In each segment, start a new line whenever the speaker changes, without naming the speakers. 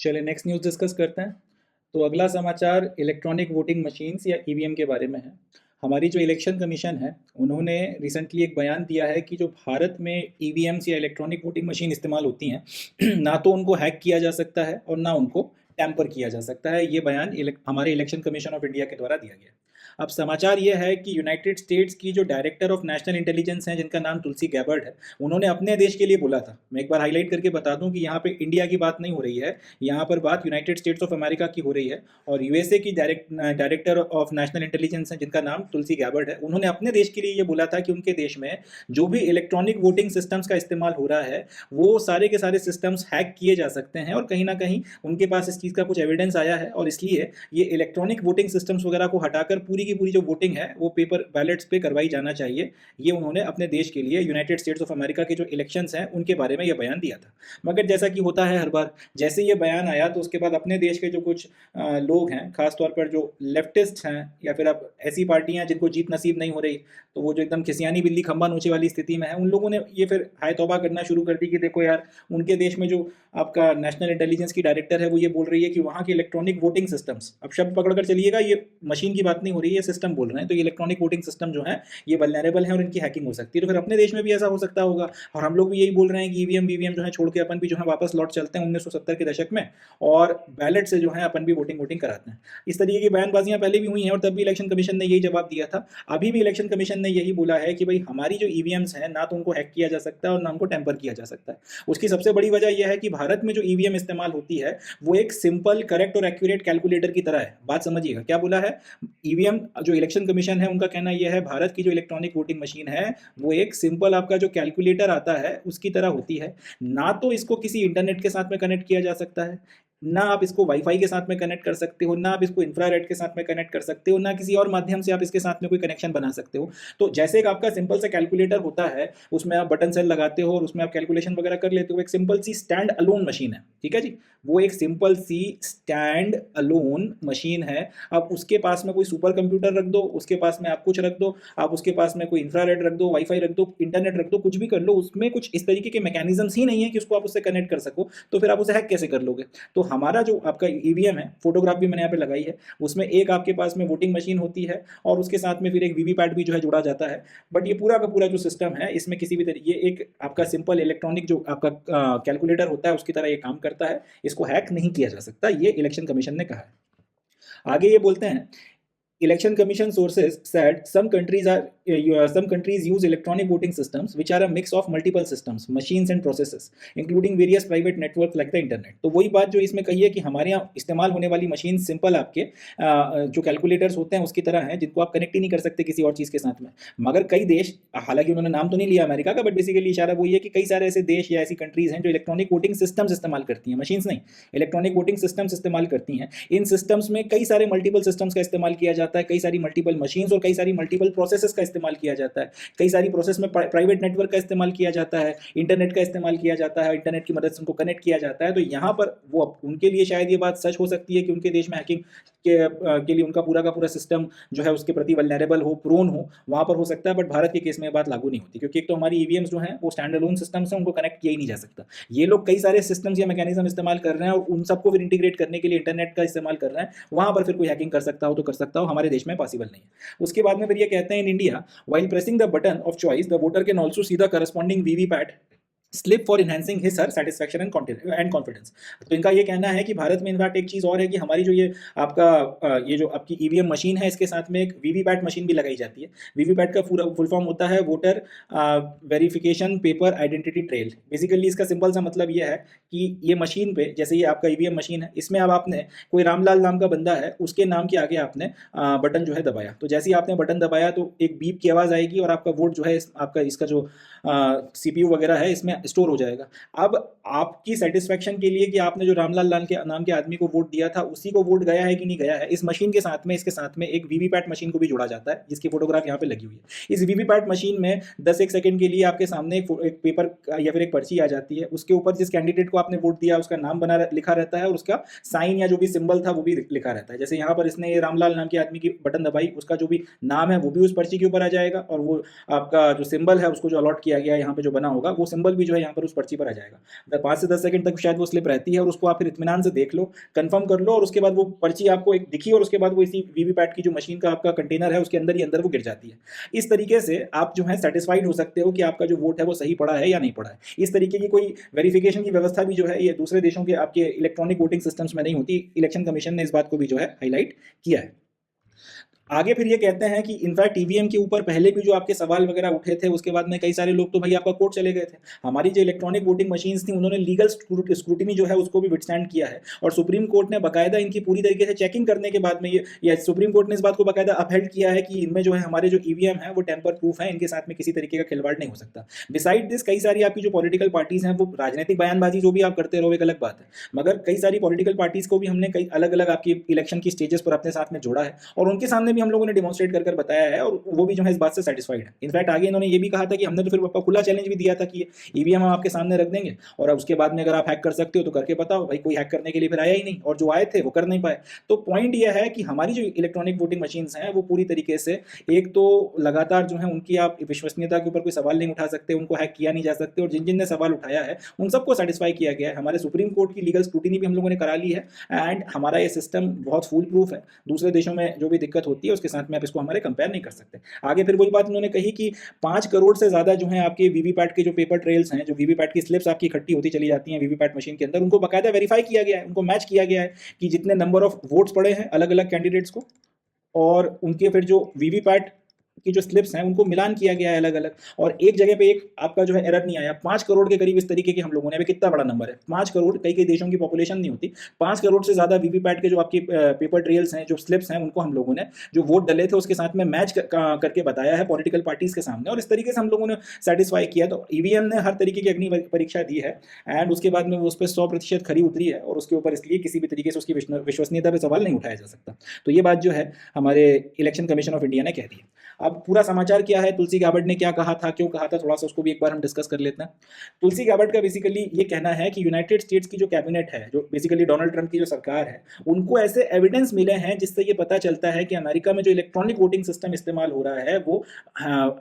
चलिए next news discuss करते हैं। तो अगला समाचार इलेक्ट्रॉनिक वोटिंग मशीन्स या ईवीएम के बारे में है। हमारी जो इलेक्शन कमीशन है, उन्होंने रिसेंटली एक बयान दिया है कि जो भारत में ईवीएम्स या इलेक्ट्रॉनिक वोटिंग मशीन इस्तेमाल होती हैं, ना तो उनको हैक किया जा सकता है और ना उनको टैम्पर किया जा सकता है। ये बयान हमारे इलेक्शन कमीशन ऑफ इंडिया के द्वारा दिया गया है। अब समाचार ये है कि यूनाइटेड स्टेट्स की जो डायरेक्टर ऑफ नेशनल इंटेलिजेंस हैं, जिनका नाम तुलसी गैबर्ड है, उन्होंने अपने देश के लिए बोला था। मैं एक बार हाईलाइट करके बता दूं कि यहाँ पे इंडिया की बात नहीं हो रही है, यहाँ पर बात यूनाइटेड स्टेट्स ऑफ अमेरिका की हो रही है। और यूएसए की डायरेक्टर ऑफ नेशनल इंटेलिजेंस है, जिनका नाम तुलसी गैबर्ड है, उन्होंने अपने देश के लिए ये बोला था कि उनके देश में जो भी इलेक्ट्रॉनिक वोटिंग सिस्टम्स का इस्तेमाल हो रहा है, वो सारे के सारे सिस्टम्स हैक किए जा सकते हैं। और कहीं ना कहीं उनके पास इस चीज़ का कुछ एविडेंस आया है, और इसलिए ये इलेक्ट्रॉनिक वोटिंग सिस्टम्स वगैरह को हटाकर पूरी की पूरी जो वोटिंग है वो पेपर बैलेट्स पे करवाई जाना चाहिए। ये उन्होंने अपने देश के लिए यूनाइटेड स्टेट्स ऑफ अमेरिका के जो इलेक्शंस हैं उनके बारे में ये बयान दिया था। मगर जैसा कि होता है हर बार, जैसे ये बयान आया तो उसके बाद अपने देश के जो कुछ लोग हैं, खासतौर पर जो लेफ्टिस्ट हैं या फिर अब ऐसी पार्टियां जिनको जीत नसीब नहीं हो रही, तो वो जो एकदम खिसियानी बिल्ली खंबा नोचे वाली स्थिति में है, उन लोगों ने ये फिर हाय तौबा करना शुरू कर दी कि देखो यार, उनके देश में जो आपका नेशनल इंटेलिजेंस की डायरेक्टर है वो ये बोल रही है कि वहाँ के इलेक्ट्रॉनिक वोटिंग सिस्टम्स, अब शब्द पकड़कर चलिएगा, ये मशीन की बात नहीं हो रही है, ये सिस्टम बोल रहे हैं, तो ये इलेक्ट्रॉनिक वोटिंग सिस्टम जो है ये वल्नरेबल है और इनकी हैकिंग हो सकती है। तो फिर अपने देश में भी ऐसा हो सकता होगा, और हम लोग भी यही बोल रहे हैं कि ईवीएम वीवीएम जो है छोड़ के अपन भी जो है वापस लौट चलते हैं 1970 के दशक में, और बैलेट से जो है अपन भी वोटिंग कराते हैं। इस तरीके की बयानबाजियां पहले भी हुई हैं और तब भी इलेक्शन कमीशन ने यही जवाब दिया था। अभी भी इलेक्शन कमीशन ने यही बोला है कि भाई हमारी जो ईवीएम्स हैं, ना तो उनको हैक किया जा सकता है और ना उनको टेम्पर किया जा सकता है। उसकी सबसे बड़ी वजह यह है कि भारत में जो ईवीएम इस्तेमाल होती है वो एक सिंपल, करेक्ट और एक्यूरेट कैलकुलेटर की तरह है। बात समझिएगा, क्या बोला है ईवीएम, जो इलेक्शन कमीशन है उनका कहना यह है भारत की जो इलेक्ट्रॉनिक वोटिंग मशीन है वो एक सिंपल आपका जो कैलकुलेटर आता है उसकी तरह होती है। ना तो इसको किसी इंटरनेट के साथ में कनेक्ट किया जा सकता है, ना आप इसको वाईफाई के साथ में कनेक्ट कर सकते हो, ना आप इसको इंफ्रारेड के साथ में कनेक्ट कर सकते हो, ना किसी और माध्यम से आप इसके साथ में कोई कनेक्शन बना सकते हो। तो जैसे एक आपका सिंपल सा कैलकुलेटर होता है, उसमें आप बटन सेल लगाते हो और उसमें आप कैलकुलेशन वगैरह कर लेते हो, एक सिंपल सी स्टैंड अलोन मशीन है, ठीक है जी, वो एक सिंपल सी स्टैंड अलोन मशीन है। अब उसके पास में कोई सुपर कंप्यूटर रख दो, उसके पास में आप कुछ रख दो, आप उसके पास में कोई इंफ्रारेड रख दो, वाईफाई रख दो, इंटरनेट रख दो, कुछ भी कर लो, उसमें कुछ इस तरीके के मैकेनिज्म्स ही नहीं है कि उसको आप उससे कनेक्ट कर सको, तो फिर आप उसे हैक कैसे कर लोगे। तो हमारा जो आपका ईवीएम है, फोटोग्राफ भी मैंने यहाँ पे लगाई है, उसमें एक आपके पास में वोटिंग मशीन होती है और उसके साथ में फिर एक वीवीपैट भी जो है जुड़ा जाता है। बट ये पूरा का पूरा जो सिस्टम है, इसमें किसी भी तरीके, ये एक आपका सिंपल इलेक्ट्रॉनिक जो आपका कैलकुलेटर होता है उसकी तरह ये काम करता है, इसको हैक नहीं किया जा सकता, ये इलेक्शन कमीशन ने कहा है। आगे ये बोलते हैं, Election Commission sources said some countries use electronic voting systems which are a mix of multiple systems, machines and processes, including various private networks like the internet। तो वही बात जो इसमें कही है कि हमारे यहाँ इस्तेमाल होने वाली मशीन सिंपल आपके जो कैलकुलेटर्स होते हैं उसकी तरह हैं, जिनको आप कनेक्ट ही नहीं कर सकते किसी और चीज़ के साथ में। मगर कई देश, हालांकि उन्होंने नाम तो नहीं लिया अमेरिका का, बट बेसिकली इशारा वही है कि कई सारे ऐसे देश या ऐसी कंट्रीज हैं जो इलेक्ट्रॉनिक वोटिंग सिस्टम्स इस्तेमाल करती हैं, मशीन्स नहीं, इलेक्ट्रॉनिक वोटिंग सिस्टम्स इस्तेमाल करती हैं। इन सिस्टम्स में कई सारे मल्टीपल सिस्टम्स का इस्तेमाल किया जाता है, कई सारी मल्टीपल मशीन्स और कई सारी मल्टीपल प्रोसेसेस का इस्तेमाल किया जाता है, कई सारी प्रोसेस में प्राइवेट नेटवर्क का इस्तेमाल किया जाता है, इंटरनेट का इस्तेमाल किया जाता है, इंटरनेट की मदद से उनको कनेक्ट किया जाता है। तो यहाँ पर वो उनके लिए शायद ये बात सच हो सकती है कि उनके देश में हैकिंग के लिए उनका पूरा का पूरा सिस्टम जो है उसके प्रति वल्नरेबल हो, प्रोन हो, वहाँ पर हो सकता है। बट भारत के केस में बात लागू नहीं होती, क्योंकि एक तो हमारी ईवीएम्स जो हैं वो स्टैंड अलोन सिस्टम्स हैं, उनको कनेक्ट किया ही नहीं जा सकता। ये लोग कई सारे सिस्टम्स या मैकेनिज्म इस्तेमाल कर रहे हैं और उन सबको फिर इंटीग्रेट करने के लिए इंटरनेट का इस्तेमाल कर रहे हैं, वहाँ पर फिर कोई हैकिंग कर सकता हो तो कर सकता हो, हमारे देश में पॉसिबल नहीं है। उसके बाद में फिर ये कहते हैं, in India while pressing the button of choice the voter can also see the corresponding VVPAT slip for enhancing his her satisfaction and confidence. तो इनका ये कहना है कि भारत में इनफैक्ट एक चीज़ और है कि हमारी जो ये आपका ये जो आपकी ईवीएम मशीन है, इसके साथ में एक वीवीपैट मशीन भी लगाई जाती है। वीवीपैट का पूरा फुल फॉर्म होता है voter verification paper identity trail. Basically इसका सिंपल सा मतलब ये है कि ये मशीन पे, जैसे ये आपका ईवीएम मशीन है, इसमें अब आपने कोई रामलाल नाम का बंदा है, उसके नाम के आगे आपने बटन जो है दबाया, तो जैसे ही आपने बटन दबाया तो एक बीप की आवाज़ आएगी और आपका वोट जो है आपका इसका जो सीपीयू वगैरह है इसमें स्टोर हो जाएगा। अब आपकी सेटिस्फेक्शन के लिए कि आपने जो रामलाल लाल के नाम के आदमी को वोट दिया था उसी को वोट गया है कि नहीं गया है, इस मशीन के साथ में, इसके साथ में एक वीवीपैट मशीन को भी जोड़ा जाता है, जिसकी फोटोग्राफ यहाँ पे लगी हुई है। इस वीवीपैट मशीन में 10-1 सेकंड के लिए आपके सामने एक पेपर या फिर एक पर्ची आ जाती है, उसके ऊपर जिस कैंडिडेट को आपने वोट दिया उसका नाम लिखा रहता है और उसका साइन या जो भी सिंबल था वो भी लिखा रहता है। जैसे यहाँ पर इसने रामलाल नाम के आदमी की बटन दबाई, उसका जो भी नाम है वो भी उस पर्ची के ऊपर आ जाएगा और वो आपका जो सिंबल है उसको जो अलॉट किया गया यहाँ पे जो बना होगा वो सिंबल भी भी जो है यहाँ पर उस पर्ची पर आ जाएगा। 5 से 10 सेकंड तक शायद वो स्लिप रहती है और उसको आप फिर इत्मीनान से देख लो, कंफर्म कर लो और उसके बाद वो पर्ची आपको एक दिखी और उसके बाद वो इसी वीवीपैट की जो मशीन का आपका कंटेनर है उसके अंदर ही अंदर वो गिर जाती है। इस तरीके से आप जो है सेटिस्फाइड हो सकते हो कि आपका जो वोट है वो सही पड़ा है या नहीं पड़ा है। इस तरीके की कोई वेरिफिकेशन की व्यवस्था भी जो है ये दूसरे देशों के आपके इलेक्ट्रॉनिक वोटिंग सिस्टम्स में नहीं होती। इलेक्शन कमीशन ने इस बात को भी जो है हाईलाइट किया है। आगे फिर ये कहते हैं कि इनफैक्ट ईवीएम के ऊपर पहले भी जो आपके सवाल वगैरह उठे थे उसके बाद में कई सारे लोग तो भाई आपका कोर्ट चले गए थे। हमारी जो इलेक्ट्रॉनिक वोटिंग मशीन्स थी उन्होंने लीगल स्क्रूटिनी जो है उसको भी विथस्टैंड किया है और सुप्रीम कोर्ट ने बाकायदा इनकी पूरी तरीके से चेकिंग करने के बाद में ये या सुप्रीम कोर्ट ने इस बात को बाकायदा अपहेल्ड किया है कि इनमें जो है हमारे जो ईवीएम है वो टेम्पर प्रूफ है, इनके साथ में किसी तरीके का खिलवाड़ नहीं हो सकता। बिसाइड दिस कई सारी आपकी जो पॉलिटिकल पार्टीज हैं वो राजनीतिक बयानबाजी जो भी आप करते रहो एक अलग बात है, मगर कई सारी पॉलिटिकल पार्टीज को भी हमने कई अलग अलग आपकी इलेक्शन की स्टेजेस पर अपने साथ में जोड़ा है और उनके सामने भी हम लोगों ने डिमॉन्स्ट्रेट कर बताया है और वो भी जो है इस बात से सेटिस्फाइड है। इनफैक्ट आगे इन्होंने ये भी कहा था कि हमने तो फिर आपका खुला चैलेंज भी दिया था कि ईवीएम हम आपके सामने रख देंगे और उसके बाद में अगर आप हैक कर सकते हो तो करके बताओ। भाई कोई हैक करने के लिए फिर आया ही नहीं और जो आए थे वो कर नहीं पाए। तो पॉइंट ये है कि हमारी जो इलेक्ट्रॉनिक वोटिंग मशीन्स हैं वो पूरी तरीके से एक तो लगातार जो है उनकी आप विश्वसनीयता के ऊपर कोई सवाल नहीं उठा सकते, उनको हैक किया नहीं जा सकते और जिन जिन ने सवाल उठाया है उन सबको सेटिस्फाई किया गया है। हमारे सुप्रीम कोर्ट की लीगल स्क्रूटिनी भी हम लोगों ने करा ली है एंड हमारा ये सिस्टम बहुत फुल प्रूफ है। दूसरे देशों में जो भी दिक्कत होती है उसके साथ में आप इसको हमारे कंपेयर नहीं कर सकते। आगे फिर वही बात उन्होंने कही कि 5 करोड़ से ज्यादा जो है आपके वीवीपैट के जो पेपर ट्रेल्स हैं, जो वीवीपैट की स्लिप्स आपकी इकट्ठी होती चली जाती हैं वीवीपैट मशीन के अंदर, उनको बाकायदा वेरीफाई किया गया है, उनको मैच किया गया है कि जितने नंबर ऑफ वोट्स पड़े हैं अलग अलग कैंडिडेट्स को और उनके फिर जो वीवीपैट की जो स्लिप्स हैं उनको मिलान किया गया है अलग अलग और एक जगह पे एक आपका जो है एरर नहीं आया। 5 करोड़ के करीब इस तरीके के हम लोगों ने, अभी कितना बड़ा नंबर है 5 करोड़, कई कई देशों की पॉपुलेशन नहीं होती, 5 करोड़ से ज्यादा वीवीपैट के जो आपकी पेपर ट्रेल्स हैं, जो स्लिप्स हैं, उनको हम लोगों ने जो वोट डले थे उसके साथ में मैच करके बताया है पॉलिटिकल पार्टीज के सामने और इस तरीके से हम लोगों ने सेटिस्फाई किया। तो ईवीएम ने हर तरीके की अग्नि परीक्षा दी है एंड उसके बाद में वो उस पर 100% खरी उतरी है और उसके ऊपर इसलिए किसी भी तरीके से उसकी विश्वसनीयता पर सवाल नहीं उठाया जा सकता। तो ये बात जो है हमारे इलेक्शन कमीशन ऑफ इंडिया ने कह दी है। अब पूरा समाचार क्या है, तुलसी गाबर्ड ने क्या कहा था, क्यों कहा था, थोड़ा सा उसको भी एक बार हम डिस्कस कर लेते हैं। तुलसी गाबर्ड का बेसिकली ये कहना है कि यूनाइटेड स्टेट्स की जो कैबिनेट है, जो बेसिकली डोनाल्ड ट्रंप की जो सरकार है, उनको ऐसे एविडेंस मिले हैं जिससे ये पता चलता है कि अमेरिका में जो इलेक्ट्रॉनिक वोटिंग सिस्टम इस्तेमाल हो रहा है वो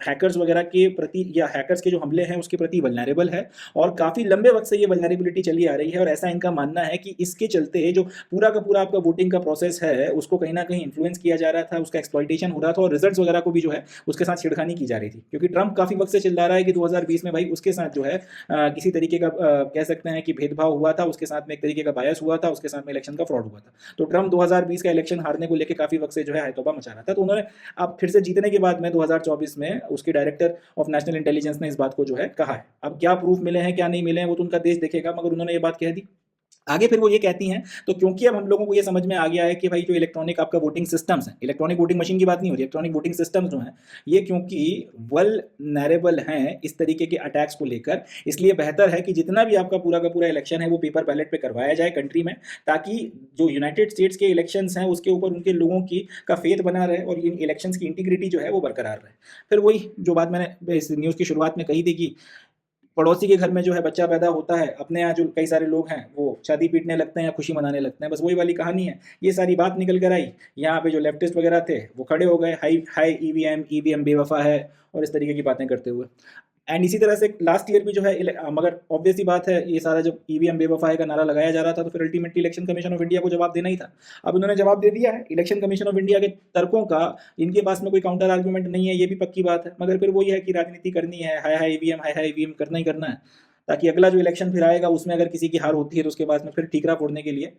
हैकर्स वगैरह के प्रति या हैकर्स के जो हमले हैं उसके प्रति वल्नरेबल है और काफ़ी लंबे वक्त से ये वल्नरेबिलिटी चली आ रही है और ऐसा इनका मानना है कि इसके चलते जो पूरा का पूरा आपका वोटिंग का प्रोसेस है उसको कहीं ना कहीं इन्फ्लुएंस किया जा रहा था, उसका एक्सप्लॉइटेशन हो रहा था और रिजल्ट्स वगैरह को भी जो है उसके साथ छिड़खानी की जा रही थी। क्योंकि ट्रंप काफी वक्त से चिल्ला रहा है कि 2020 में भाई उसके साथ जो है किसी तरीके का कह सकते हैं कि भेदभाव हुआ था, उसके साथ में एक तरीके का बायस हुआ था, उसके साथ में इलेक्शन का फ्रॉड हुआ था। तो ट्रंप 2020 का इलेक्शन हारने को लेकर काफी वक्त से जो है तौबा मचा रहा था। तो उन्होंने अब फिर से जीतने के बाद में 2024 में उसके डायरेक्टर ऑफ नेशनल इंटेलिजेंस ने इस बात को जो है कहा है। अब क्या प्रूफ मिले हैं क्या नहीं मिले हैं वो तो उनका देश देखेगा, मगर उन्होंने ये बात कह दी। आगे फिर वो ये कहती हैं, तो क्योंकि अब हम लोगों को ये समझ में आ गया है कि भाई जो इलेक्ट्रॉनिक आपका वोटिंग सिस्टम्स हैं, इलेक्ट्रॉनिक वोटिंग मशीन की बात नहीं हो रही, इलेक्ट्रॉनिक वोटिंग सिस्टम्स जो हैं ये क्योंकि वल्नरेबल हैं इस तरीके के अटैक्स को लेकर, इसलिए बेहतर है कि जितना भी आपका पूरा का पूरा इलेक्शन है वो पेपर बैलेट पे करवाया जाए कंट्री में, ताकि जो यूनाइटेड स्टेट्स के इलेक्शंस हैं उसके ऊपर उनके लोगों की का फेथ बना रहे और इन इलेक्शंस की इंटीग्रिटी जो है वो बरकरार रहे। फिर वही जो बात मैंने इस न्यूज़ की शुरुआत में कही थी कि पड़ोसी के घर में जो है बच्चा पैदा होता है, अपने यहाँ जो कई सारे लोग हैं वो शादी पीटने लगते हैं या खुशी मनाने लगते हैं, बस वही वाली कहानी है। ये सारी बात निकल कर आई, यहाँ पे जो लेफ्टिस्ट वगैरह थे वो खड़े हो गए, हाई हाई ईवीएम बेवफा है और इस तरीके की बातें करते हुए। एंड इसी तरह से लास्ट ईयर भी जो है मगर ऑब्वियस ही बात है, ये सारा जब ईवीएम बेवफा है का नारा लगाया जा रहा था तो फिर ultimately election commission of India को जवाब देना ही था। अब उन्होंने जवाब दे दिया है। इलेक्शन कमीशन ऑफ इंडिया के तर्कों का इनके पास में कोई काउंटर आर्गूमेंट नहीं है, ये भी पक्की बात है, मगर फिर वही है कि राजनीति करनी है, हाई हाई ईवीएम करना ही करना है, ताकि अगला जो इलेक्शन फिर आएगा उसमें अगर किसी की हार होती है तो उसके बाद में फिर ठीकरा फोड़ने के लिए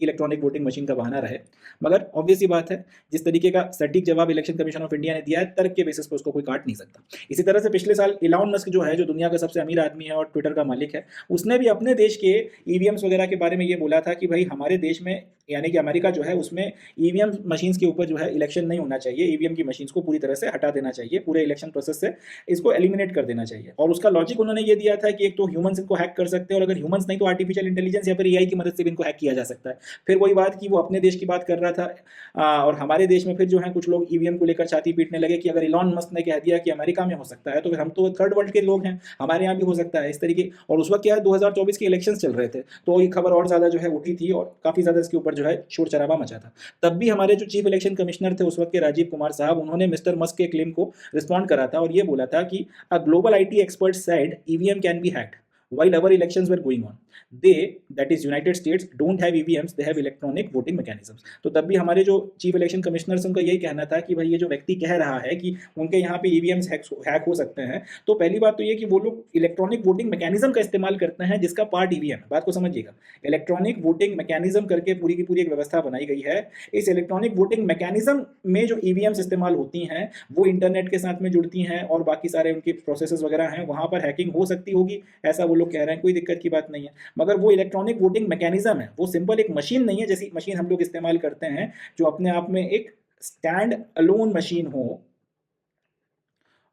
इलेक्ट्रॉनिक वोटिंग मशीन का बहाना रहे। मगर ऑब्वियस ही बात है, जिस तरीके का सटीक जवाब इलेक्शन कमीशन ऑफ इंडिया ने दिया है, तर्क के बेसिस पर उसको कोई काट नहीं सकता। इसी तरह से पिछले साल इलॉन मस्क जो है, जो दुनिया का सबसे अमीर आदमी है और ट्विटर का मालिक है, उसने भी अपने देश के ईवीएम्स वगैरह के बारे में ये बोला था कि भाई हमारे देश में यानी कि अमेरिका जो है उसमें ईवीएम मशीन्स के ऊपर जो है इलेक्शन नहीं होना चाहिए, ईवीएम की मशीन्स को पूरी तरह से हटा देना चाहिए, पूरे इलेक्शन प्रोसेस से इसको एलिमिनेट कर देना चाहिए। और उसका लॉजिक उन्होंने ये दिया था कि एक तो ह्यूमंस इनको हैक कर सकते हैं और अगर ह्यूमंस नहीं तो आर्टिफिशियल इंटेलिजेंस या फिर एआई की मदद से भी इनको हैक किया जा सकता है। फिर वही बात कि वो अपने देश की बात कर रहा था और हमारे देश में फिर जो है कुछ लोग ईवीएम को लेकर छाती पीटने लगे कि अगर इलॉन मस्क ने कह दिया कि अमेरिका में हो सकता है तो फिर हम तो थर्ड वर्ल्ड के लोग हैं, हमारे यहाँ भी हो सकता है इस तरीके। और उस वक्त क्या है 2024 के इलेक्शंस चल रहे थे, तो ये खबर और ज्यादा जो है उठी थी और काफी ज्यादा इसके ऊपर जो है शोर शराबा मचा था। तब भी हमारे जो चीफ इलेक्शन कमिश्नर थे उस वक्त के राजीव कुमार साहब, उन्होंने मिस्टर मस्क के क्लेम को रिस्पॉन्ड करा था और ये बोला था कि a global IT expert said EVM can be hacked. while our elections were going on, they, that is United States, don't have EVMs, they have electronic voting mechanisms. तो तब भी हमारे जो चीफ इलेक्शन कमिश्नर्स उनका यही कहना था कि भाई ये जो व्यक्ति कह रहा है कि उनके यहाँ पे ईवीएम्स हैक हो सकते हैं, तो पहली बात तो ये कि वो लोग इलेक्ट्रॉनिक वोटिंग मैकेनिज्म का इस्तेमाल करते हैं जिसका पार्ट ईवीएम है। बात को समझिएगा, इलेक्ट्रॉनिक वोटिंग मैकेनिज्म करके पूरी की पूरी एक व्यवस्था बनाई गई है। इस इलेक्ट्रॉनिक वोटिंग मैकेनिज्म में जो ईवीएम्स इस्तेमाल होती हैं वो इंटरनेट के साथ में जुड़ती हैं और बाकी सारे उनके प्रोसेसेस वगैरह हैं, वहां पर हैकिंग हो सकती होगी, ऐसा वो लोग कह रहे हैं, कोई दिक्कत की बात नहीं है। मगर वो इलेक्ट्रॉनिक वोटिंग मैकेनिज्म है, वो सिंपल एक मशीन नहीं है जैसी मशीन हम लोग इस्तेमाल करते हैं जो अपने आप में एक स्टैंड अलोन मशीन हो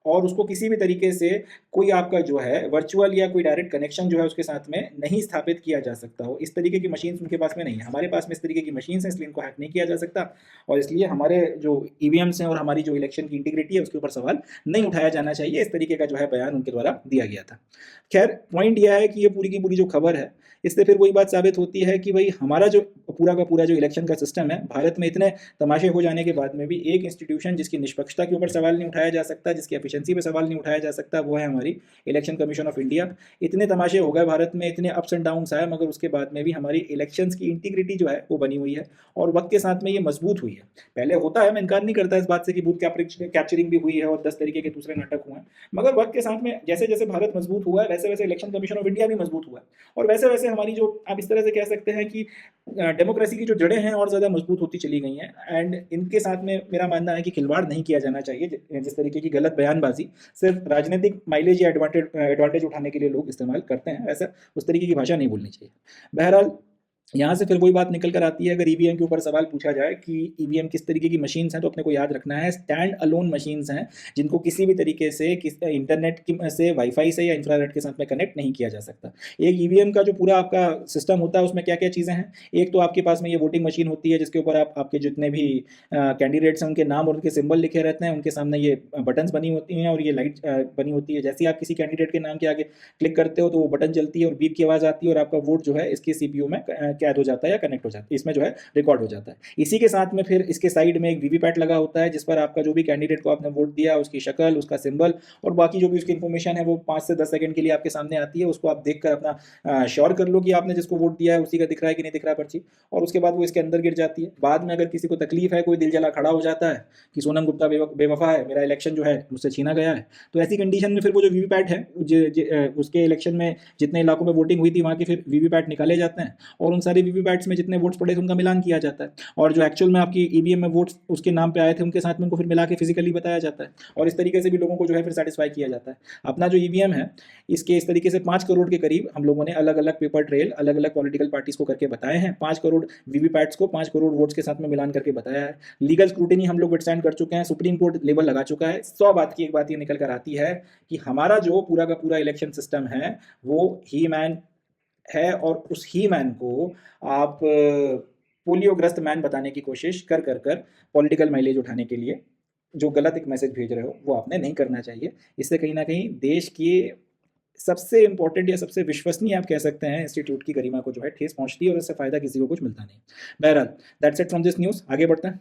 और उसको किसी भी तरीके से कोई आपका जो है वर्चुअल या कोई डायरेक्ट कनेक्शन जो है उसके साथ में नहीं स्थापित किया जा सकता हो। इस तरीके की मशीन उनके पास में नहीं है, हमारे पास में इस तरीके की मशीन है, इसलिए इनको हैक नहीं किया जा सकता और इसलिए हमारे जो ईवीएम्स हैं और हमारी जो इलेक्शन की इंटीग्रिटी है उसके ऊपर सवाल नहीं उठाया जाना चाहिए। इस तरीके का जो है बयान उनके द्वारा दिया गया था। खैर पॉइंट यह है कि ये पूरी की पूरी जो खबर है इससे फिर वही बात साबित होती है कि भाई हमारा जो पूरा का पूरा जो इलेक्शन का सिस्टम है भारत में इतने तमाशे हो जाने के बाद में भी एक इंस्टीट्यूशन जिसकी निष्पक्षता के ऊपर सवाल नहीं उठाया जा सकता, जिसकी एफिशिएंसी पे सवाल नहीं उठाया जा सकता, वो है हमारी इलेक्शन कमीशन ऑफ इंडिया। इतने तमाशे हो गए भारत में, इतने अप्स एंड डाउन्स आए, मगर उसके बाद में भी हमारी इलेक्शंस की इंटीग्रिटी जो है वो बनी हुई है और वक्त के साथ में ये मजबूत हुई है। पहले होता है, मैं इनकार नहीं करता इस बात से कि बूथ कैप्चरिंग भी हुई है और 10 तरीके के दूसरे नाटक हुए हैं, मगर वक्त के साथ में जैसे जैसे भारत मजबूत हुआ है वैसे वैसे इलेक्शन कमीशन ऑफ इंडिया भी मजबूत हुआ है और वैसे वैसे हमारी जो आप इस तरह से कह सकते हैं कि डेमोक्रेसी की जो जड़ें हैं और ज़्यादा मजबूत होती चली गई हैं। एंड इनके साथ में मेरा मानना है कि खिलवाड़ नहीं किया जाना चाहिए। जिस तरीके की गलत बयानबाजी सिर्फ राजनीतिक माइलेज या एडवांटेज उठाने के लिए लोग इस्तेमाल करते हैं, ऐसा उस तरीके की भाषा नहीं बोलनी चाहिए। बहरहाल यहाँ से फिर वही बात निकल कर आती है, अगर ईवीएम के ऊपर सवाल पूछा जाए कि ईवीएम किस तरीके की मशीन्स हैं, तो अपने को याद रखना है स्टैंड अलोन मशीन्स हैं जिनको किसी भी तरीके से इंटरनेट से, वाईफाई से या इंफ्रारेड के साथ में कनेक्ट नहीं किया जा सकता। एक ईवीएम का जो पूरा आपका सिस्टम होता है उसमें क्या क्या चीज़ें हैं, एक तो आपके पास में ये वोटिंग मशीन होती है जिसके ऊपर आपके जितने भी कैंडिडेट्स हैं उनके नाम और उनके सिंबल लिखे रहते हैं, उनके सामने ये बटन्स बनी होती हैं और ये लाइट बनी होती है। जैसे ही आप किसी कैंडिडेट के नाम के आगे क्लिक करते हो तो वो बटन चलती है और बीप की आवाज़ आती है और आपका वोट जो है इसके सीपीयू में कैद हो जाता है या कनेक्ट हो जाता है, इसमें जो है रिकॉर्ड हो जाता है। इसी के साथ में फिर इसके साइड में एक वीवीपैट लगा होता है जिस पर आपका जो भी कैंडिडेट को आपने वोट दिया उसकी शक्ल, उसका सिंबल और बाकी जो भी उसकी इन्फॉर्मेशन है वो 5 से 10 सेकंड के लिए आपके सामने आती है। उसको आप देखकर अपना श्योर कर लो कि आपने जिसको वोट दिया है उसी का दिख रहा है कि नहीं दिख रहा पर्ची, और उसके बाद वो इसके अंदर गिर जाती है। बाद में अगर किसी को तकलीफ है, कोई दिल जला खड़ा हो जाता है कि सोनम गुप्ता बेवफा है, मेरा इलेक्शन जो है मुझसे छीना गया है, तो ऐसी कंडीशन में फिर वो जो वीवीपैट है उसके इलेक्शन में जितने इलाकों में वोटिंग हुई थी वहाँ के फिर वीवीपैट निकाले जाते हैं और उन सारे वीवीपैट्स में जितने वोट्स पड़े थे उनका मिलान किया जाता है और जो एक्चुअल में आपकी ईवीएम में वोट्स उसके नाम पे आए थे उनके साथ में उनको फिर मिला के फिजिकली बताया जाता है और इस तरीके से भी लोगों को जो है फिर सेटिस्फाई किया जाता है। अपना जो ईवीएम है इसके इस तरीके से 5 करोड़ के करीब हम लोगों ने अलग अलग पेपर ट्रेल अलग अलग पॉलिटिकल पार्टीज को करके बताए हैं। 5 करोड़ वीवीपैट्स को 5 करोड़ वोट्स के साथ में मिलान करके बताया है। लीगल स्क्रूटिनी हम लोग विथस्टैंड कर चुके हैं, सुप्रीम कोर्ट लेवल लगा चुका है। 100 बात की एक बात ये निकल कर आती है कि हमारा जो पूरा का पूरा इलेक्शन सिस्टम है वो ही मैन है और उस ही मैन को आप पोलियोग्रस्त मैन बताने की कोशिश कर पॉलिटिकल माइलेज उठाने के लिए जो गलत एक मैसेज भेज रहे हो वो आपने नहीं करना चाहिए। इससे कहीं ना कहीं देश की सबसे इंपॉर्टेंट या सबसे विश्वसनीय आप कह सकते हैं इंस्टीट्यूट की गरिमा को जो है ठेस पहुंचती है और इससे फायदा किसी को कुछ मिलता नहीं। बहरहाल that's it from this news. आगे बढ़ते हैं।